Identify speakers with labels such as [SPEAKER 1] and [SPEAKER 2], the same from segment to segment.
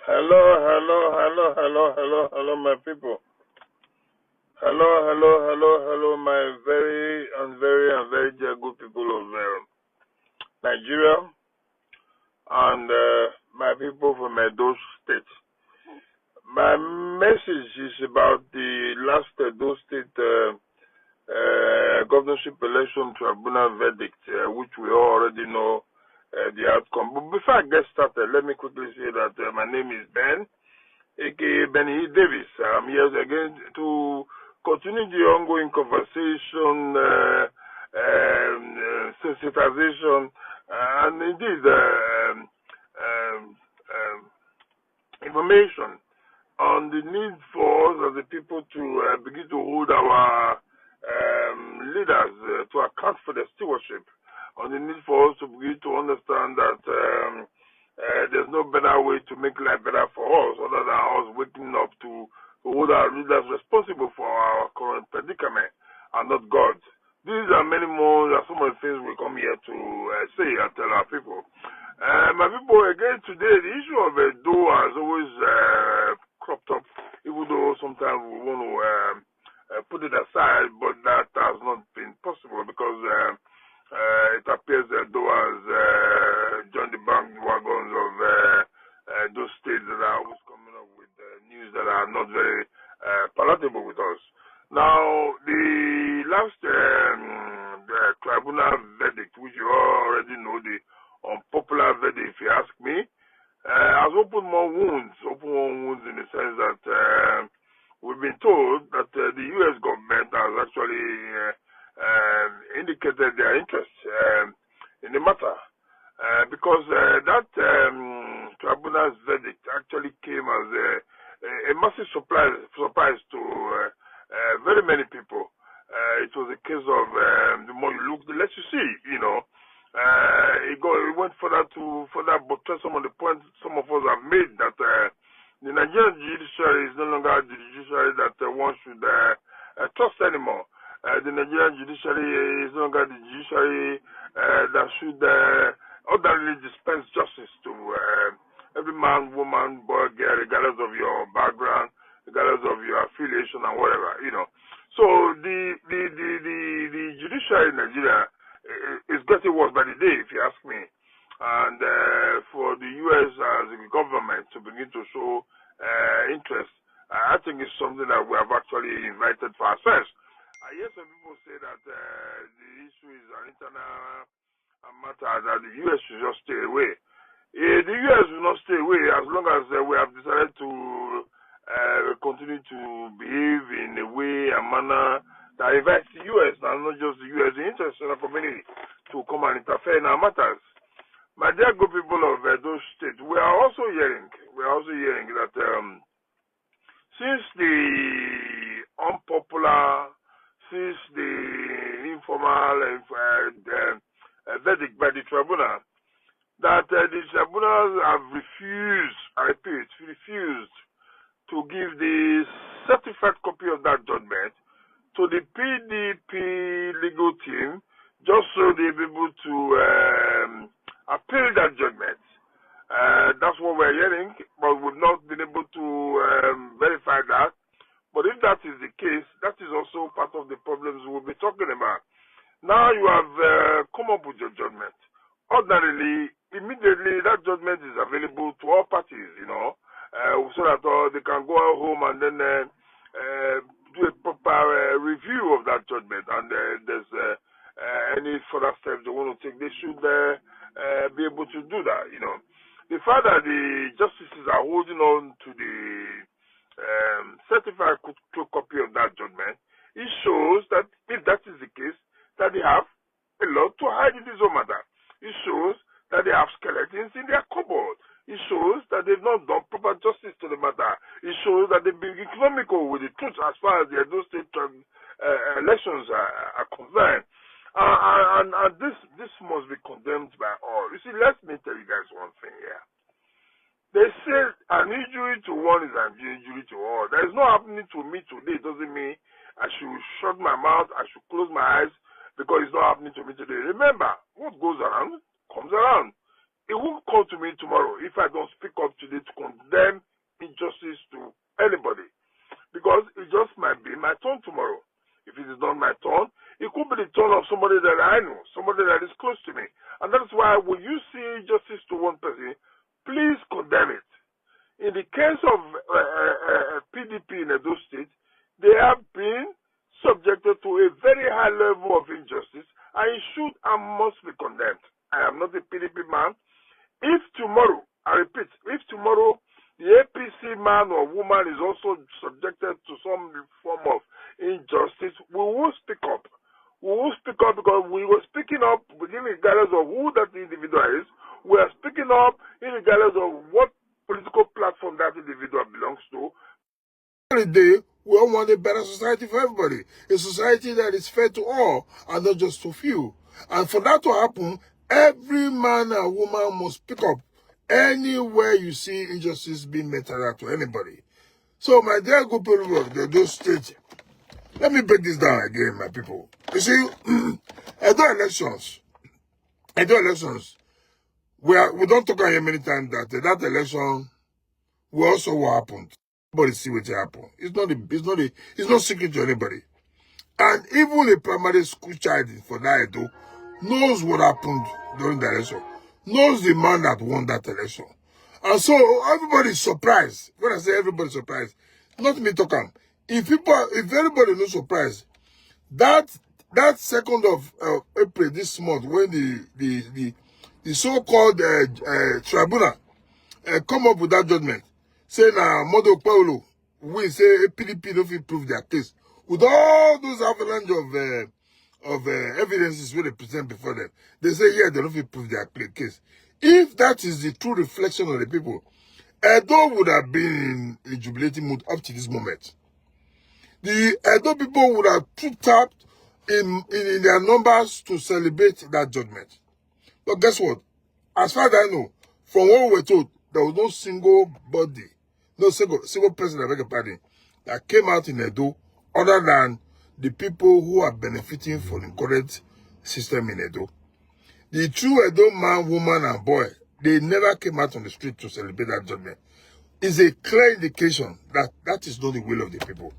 [SPEAKER 1] Hello, my people. Hello, my very dear good people of Nigeria and my people from Edo State. My message is about the last Edo State governorship election tribunal verdict, which we all already know the outcome. But before I get started, let me quickly say that my name is Ben, aka Benny Davis. I'm here again to continue the ongoing conversation, sensitization, and indeed information on the need for us as a people to begin to hold our leaders to account for their stewardship, on the need for us to begin to understand that there's no better way to make life better for us other than us waking up to hold our leaders responsible for our current predicament and not God. These are many more, some of the things we come here to say and tell our people. My people, again today, the issue of Edo has always cropped up, even though sometimes we want to put it aside, but that has not been possible because it appears Edo has joined the bandwagons of those states that are always coming up with news that are not very palatable with us. Now, the last tribunal verdict, which you already know, the unpopular verdict, if you ask me, has opened more wounds in the sense that we've been told that the U.S. government has actually indicated their interest in the matter because that tribunal's verdict actually came as a massive surprise to very many people. It was a case of the more you look, the less you see, you know. It went further buttress some of the points some of us have made that the Nigerian judiciary is no longer the judiciary that one should trust anymore. The Nigerian judiciary is no longer the judiciary that should orderly dispense justice to every man, woman, boy, girl, regardless of your background, regardless of your affiliation and whatever, you know. So the judiciary in Nigeria is getting worse by the day, if you ask me. And for the U.S. as a government to begin to show interest, I think it's something that we have actually invited for ourselves. I hear some people say that the issue is an internal matter, that the U.S. should just stay away. The U.S. will not stay away as long as we have decided to continue to behave in a way and manner that invites the U.S. and not just the U.S. the international community to come and interfere in our matters. My dear good people of those states, we are also hearing that since the unpopular, since the informal verdict by the tribunal, that the tribunals have refused, I repeat, refused to give the certified copy of that judgment to the PDP legal team, just so they'll be able to appeal that judgment. That's what we're hearing, but we've not been able to verify that. But if that is the case, that is also part of the problems we'll be talking about. Now you have come up with your judgment. Ordinarily, immediately that judgment is available to all parties, you know, so that they can go home and then do a proper review of that judgment, and there's any further steps they want to take, they should be able to do that, you know. The fact that the justices are holding on to the certified copy of that judgment, it shows that if that is the case, that they have a lot to hide in this whole matter. It shows that they have skeletons in their cupboard. It shows that they've not done proper justice to the matter. It shows that they've been economical with the truth as far as the Edo State elections are concerned. And this must be condemned by all. You see, let me tell you guys one thing here. They say an injury to one is an injury to all. There is no happening to me today. It doesn't mean I should shut my mouth, I should close my eyes because it's not happening to me today. Remember, what goes around comes around. it won't come to me tomorrow if I don't speak up today to condemn injustice to anybody. Because it just might be my turn tomorrow. If it is not my turn, it could be the turn of somebody that I know, somebody that is close to me. And that's why when you see justice to one person, please condemn it. In the case of PDP in Edo State, they have been subjected to a very high level of injustice, and it should and must be condemned. I am not a PDP man. If tomorrow, I repeat, if tomorrow the APC man or woman is also subjected to some form of injustice, we will speak up. We will speak up because we were speaking up regardless of who that individual is. We are speaking up regardless of what political platform that individual belongs to.
[SPEAKER 2] Every day, we all want a better society for everybody. A society that is fair to all and not just to few. And for that to happen, every man and woman must speak up anywhere you see injustice being meted out to anybody. So, my dear good people of the Edo State, let me break this down again, my people. You see, Edo elections, we don't talk about many times that election will also what happened. Everybody see what happened. It's not secret to anybody. And even a primary school child for that Edo knows what happened during the election, knows the man that won that election. And so everybody's surprised. When I say everybody's surprised, not me talking. If everybody knows surprised, that 2nd of April this month, when the so-called TRIBUNA come up with that judgment, saying Modo Paulo, we say PDP don't prove their case, with all those avalanche of evidences where they present before them, they say, yeah, they don't prove their case. If that is the true reflection of the people, Edo would have been in a jubilating mood up to this moment. The Edo people would have trooped up in their numbers to celebrate that judgment. But guess what? As far as I know, from what we were told, there was no single body, no single person, I beg your pardon, that came out in Edo other than the people who are benefiting from the current system in Edo. The true Edo man, woman, and boy, they never came out on the street to celebrate that judgment. It's a clear indication that that is not the will of the people.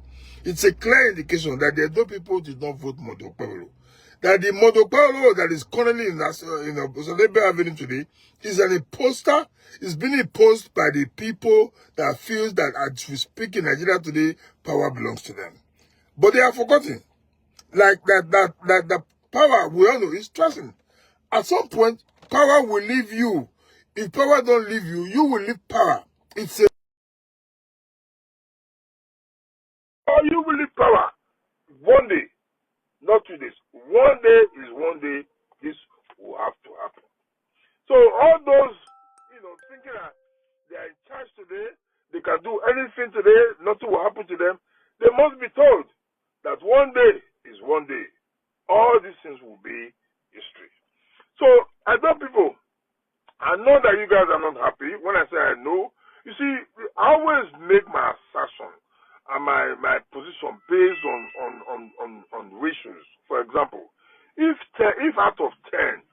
[SPEAKER 2] It's a clear indication that the Edo people did not vote Modo Paulo. That the Modo Paulo that is currently in Osalebe Avenue today is an imposter. It's been imposed by the people that feel that as we speak in Nigeria today, power belongs to them. But they are forgotten. Like that power, we all know, is trusting. At some point, power will leave you. If power don't leave you, you will leave power. It's a...
[SPEAKER 1] Or you will leave power. One day, not 2 days. One day is one day. This will have to happen. So all those, thinking that they are in charge today, they can do anything today, nothing will happen to them, they must be told that one day is one day. All these things will be history. So, I tell people, I know that you guys are not happy. When I say I know, you see, I always make my assertion and my position based on ratios. For example, if out of 10,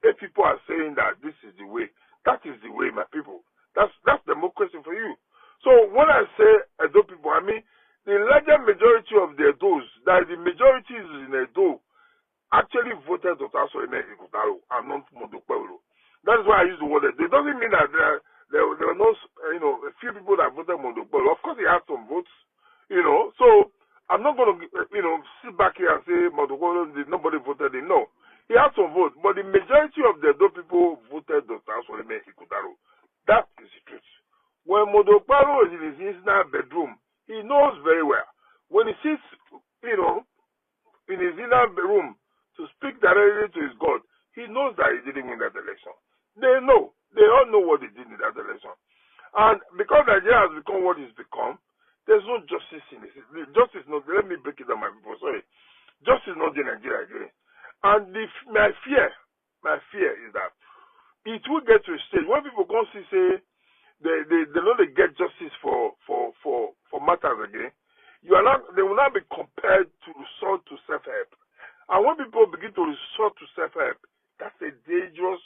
[SPEAKER 1] if people are saying that this is the way, that is the way, my people. That's democracy for you. So when I say Edo people, I mean the larger majority of the Edos, that the majority is in Edo, actually voted Dr. and not Modo Paulo. That's why I use the word Edo. It doesn't mean that there were no, a few people that voted Modo Paulo. Of course, he had some votes, So I'm not going to, sit back here and say Modo Paulo, nobody voted him. No, he had some votes, but the majority of the Edo people voted Dr. That is the truth. When Modo Paulo is in his inner bedroom, he knows very well. When he sits, in his inner room to speak directly to his God, he knows that he didn't win that election. They know. They all know what he did in that election. And because Nigeria has become what it's become, there's no justice in it. Justice not, let me break it down, my people, sorry. Justice not in Nigeria again. And my fear is that it will get to a stage when people come see, say, they know they get justice for matters again. They will not be compelled to resort to self-help. And when people begin to resort to self-help, that's a dangerous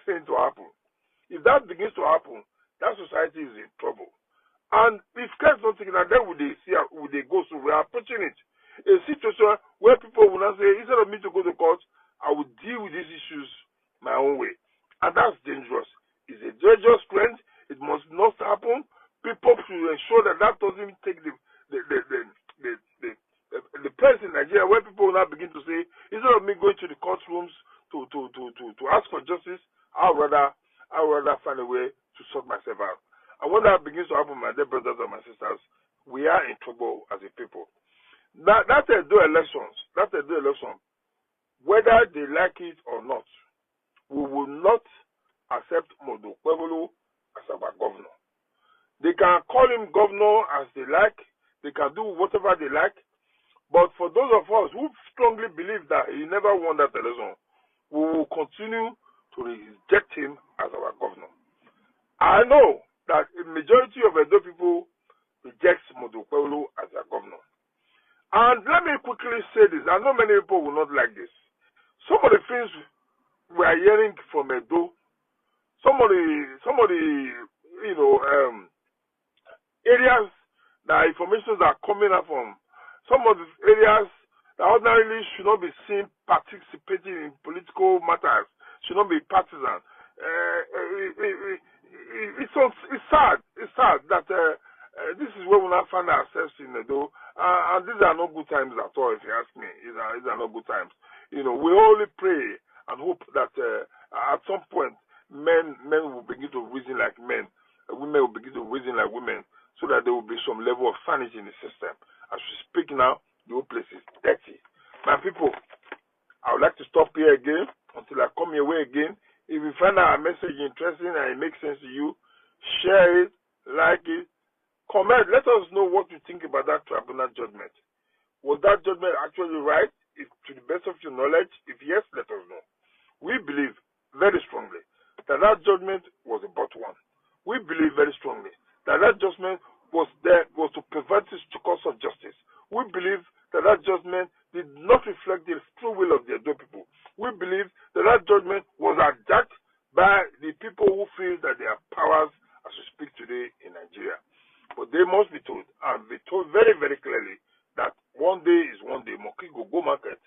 [SPEAKER 1] thing to happen. that begins to happen, that society is in trouble. And if cares not taken, and then would they see how would they go through? We are approaching it. A situation where people will not say, instead of me to go to court, I will deal with these issues my own way. And that's dangerous. It's a dangerous trend. It must not happen. People should ensure that that doesn't take the place in Nigeria where people will now begin to say, instead of me going to the courtrooms to ask for justice, I'd rather find a way to sort myself out. And when that begins to happen, my dear brothers and my sisters, we are in trouble as a people. That's a do election, whether they like it or not, we will not accept Modo Pueblo as our governor. They can call him governor as they like, they can do whatever they like, but for those of us who strongly believe that he never won that election, we will continue to reject him as our governor. I know that a majority of Edo people rejects Modo Pueblo as their governor. And let me quickly say this. I know many people will not like this. Some of the things we are hearing from Edo, some of the areas that information are coming up from, some of the areas that ordinarily should not be seen participating in political matters, should not be partisan. It's sad. It's sad that this is where we now find ourselves in Edo, and these are not good times at all. If you ask me, these are not good times. We only pray and hope that at some point men will begin to reason like men, women will begin to reason like women, so that there will be some level of sanity in the system. As we speak now, the whole place is dirty. My people, I would like to stop here again until I come your way again. If you find our message interesting and it makes sense to you, share it, like it, comment. Let us know what you think about that tribunal judgment. Was that judgment actually right? If, to the best of your knowledge, if yes, let us know. We believe very strongly that that judgment was a but one. We believe very strongly that that judgment was to prevent this course of justice. We believe that that judgment did not reflect the true will of the Edo people. We believe that that judgment was adjudged by the people who feel that they have powers as we speak today in Nigeria. But they must be told, and be told very, very clearly, that one day is one day. Moki go market.